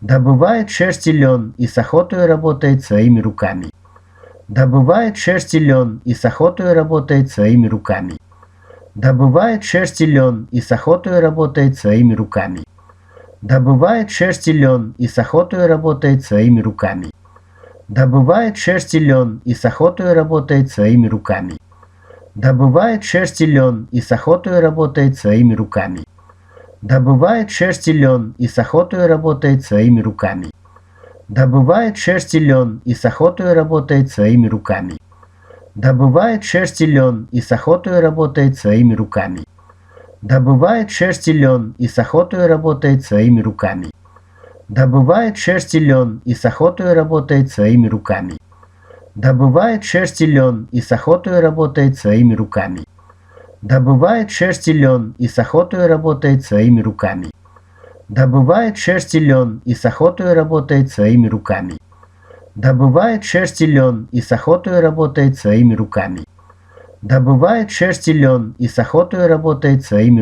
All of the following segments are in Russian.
Добывает шерсть и лен и с охотой работает своими руками. Добывает шерсть и лен и с охотой работает своими руками. Добывает шерсть и лен и с охотой работает своими руками. Добывает шерсть и лен и с охотой работает своими руками. Добывает шерсть и лен и с охотой работает своими руками. Добывает шерсть и лен и с охотой работает своими руками. Добывает шерсть и лен и с охотой работает своими руками. Добывает шерсть и лен и с охотой работает своими руками. Добывает шерсть и лен и с охотой работает своими руками. Добывает шерсть и лен и с охотой работает своими руками. Добывает шерсть и лен и с охотой работает своими руками. Добывает шерсть и лен и с охотой работает своими руками. Добывает шерсть и лен и с охотой работает своими руками. Добывает шерсть и лен и с охотой работает своими руками. Добывает шерсть и лен и с охотой работает своими руками. Добывает шерсть и лен и с охотой работает своими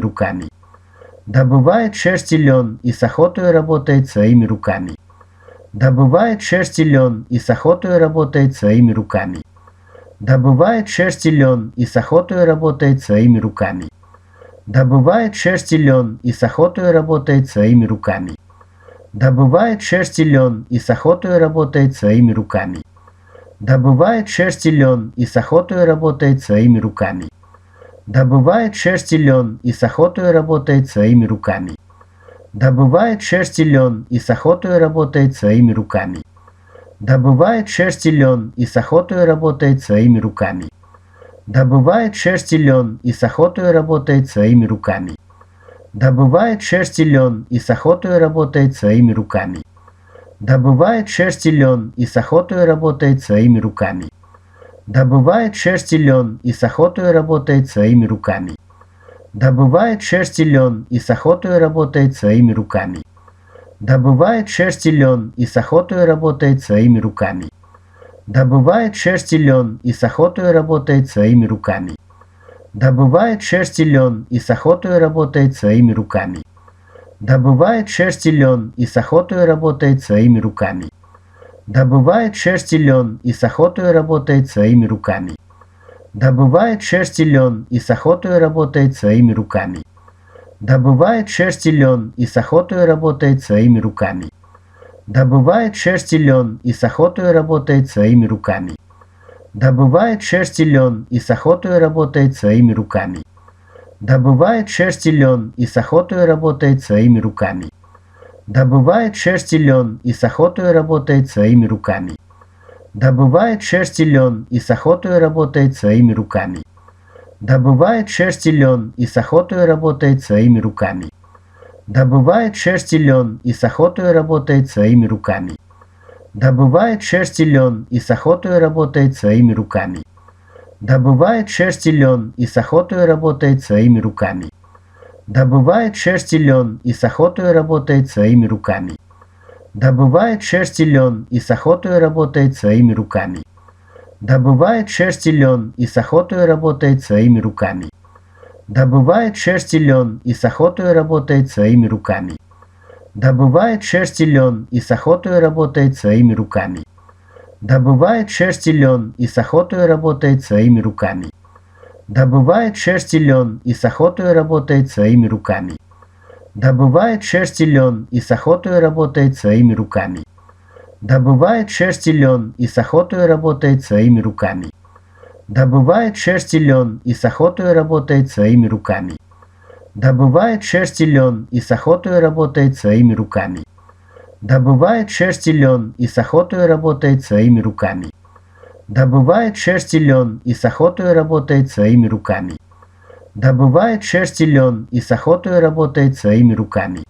руками. Добывает шерсть и лен и с охотой работает своими руками. Добывает шерсть и лен и с охотой работает своими руками. Добывает шерсть и лен и с охотой работает своими руками. Добывает шерсть и лен и с охотой работает своими руками. Добывает шерсть и лен и с охотой работает своими руками. Добывает шерсть и лен и с охотой работает своими руками. Добывает шерсть и лен и с охотой работает своими руками. Добывает шерсть и лен и с охотой работает своими руками. Добывает шерсть и лен и с охотой работает своими руками. Добывает шерсть и лен и с охотой работает своими руками. Добывает шерсть и лен и с охотой работает своими руками. Добывает шерсть и лен и с охотой работает своими руками. Добывает шерсть и лен и с охотой работает своими руками. Добывает шерсть и лен и с охотой работает своими руками. Добывает шерсть и лен и с охотой работает своими руками. Добывает шерсть и лен и с охотой работает своими руками. Добывает шерсть и лен и с охотой работает своими руками. Добывает шерсть и лен и с охотой работает своими руками. Добывает шерсть и лен и с охотой работает своими руками. Добывает шерсть и лен и с охотой работает своими руками. Добывает шерсть и лен и с охотой работает своими руками. Добывает шерсть и лен и с охотой работает своими руками. Добывает шерсть и лен и с охотой работает своими руками. Добывает шерсть и лен и с охотой работает своими руками. Добывает шерсть и лен и с охотой работает своими руками. Добывает шерсть и лен и с охотой работает своими руками. Добывает шерсть и лен и с охотой работает своими руками. Добывает шерсть и лен и с охотой работает своими руками. Добывает шерсть и лен и с охотой работает своими руками. Добывает шерсть и лен и с охотой работает своими руками. Добывает шерсть и лен и с охотой работает своими руками. Добывает шерсть и лен и с охотой работает своими руками. Добывает шерсть и лен и с охотой работает своими руками. Добывает шерсть и лен и с охотой работает своими руками. Добывает шерсть и лен и с охотой работает своими руками. Добывает шерсть и лен и с охотой работает своими руками. Добывает шерсть и лен и с охотой работает своими руками. Добывает шерсть и лен и с охотой работает своими руками. Добывает шерсть и лен и с охотой работает своими руками. Добывает шерсть и лен и с охотой работает своими руками. Добывает шерсть и лен и с охотой работает своими руками. Добывает шерсть и лен и с охотой работает своими руками. Добывает шерсть и лен и с охотой работает своими руками. Добывает шерсть и лен и с охотой работает своими руками.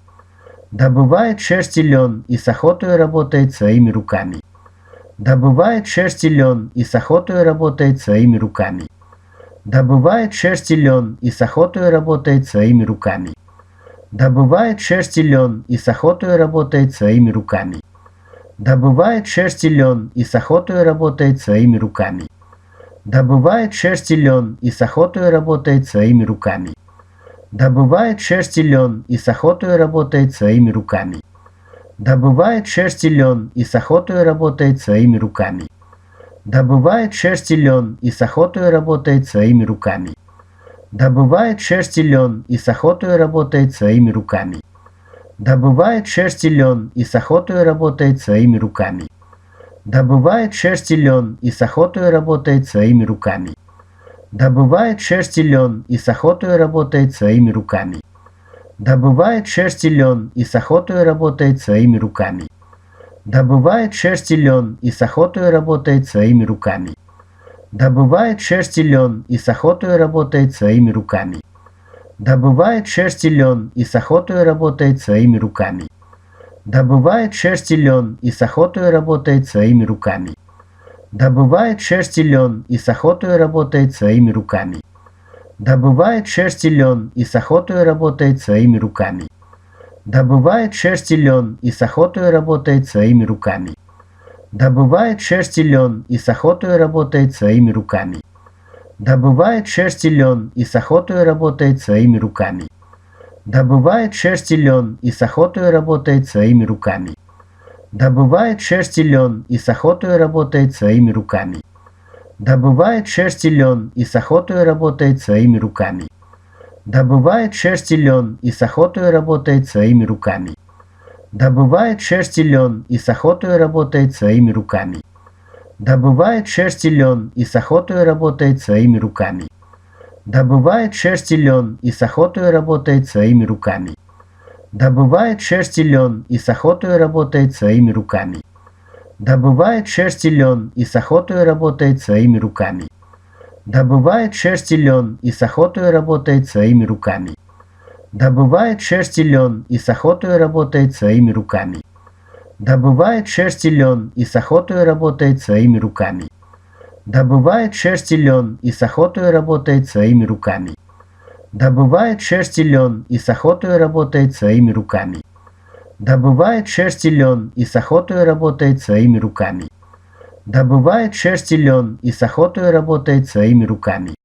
Добывает шерсть и лен и с охотой работает своими руками. Добывает шерсть и лен и с охотой работает своими руками. Добывает шерсть и лен и с охотой работает своими руками. Добывает шерсть и лен и с охотой работает своими руками. Добывает шерсть и лен и с охотой работает своими руками. Добывает шерсть и лен и с охотой работает своими руками. Добывает шерсть и лен и с охотой работает своими руками. Добывает шерсть и лен и с охотой работает своими руками. Добывает шерсть и лен и с охотой работает своими руками. Добывает шерсть и лен и с охотой работает своими руками. Добывает шерсть и лен и с охотой работает своими руками. Добывает шерсть и лен и с охотой работает своими руками. Добывает шерсть и лен и с охотой работает своими руками. Добывает шерсть и лен и с охотой работает своими руками. Добывает шерсть и лен и с охотой работает своими руками. Добывает шерсть и лен и с охотой работает своими руками. Добывает шерсть и лен и с охотой работает своими руками. Добывает шерсть и лен и с охотой работает своими руками. Добывает шерсть и лен и с охотой работает своими руками. Добывает шерсть и лен и с охотой работает своими руками. Добывает шерсть и лен и с охотой работает своими руками. Добывает шерсть и лен и с охотой работает своими руками. Добывает шерсть и лен и с охотой работает своими руками. Добывает шерсть и лен и с охотой работает своими руками. Добывает шерсть и лен и с охотой работает своими руками. Добывает шерсть и лен и с охотой работает своими руками. Добывает шерсть и лен и с охотой работает своими руками. Добывает шерсть и лен и с охотой работает своими руками. Добывает шерсть и лен и с охотой работает своими руками. Добывает шерсть и лен и с охотой работает своими руками. Добывает шерсть и лен и с охотой работает своими руками. Добывает шерсть и лен и с охотой работает своими руками. Добывает шерсть и лен и с охотой работает своими руками. Добывает шерсть и лен и с охотой работает своими руками. Добывает шерсть и лен и с охотой работает своими руками. Добывает шерсть и лен и с охотой работает своими руками. Добывает шерсть и лен и с охотой работает своими руками. Добывает шерсть и лен и с охотой работает своими руками. Добывает шерсть и лен и с охотой работает своими руками. Добывает шерсть и лен и с охотой работает своими руками.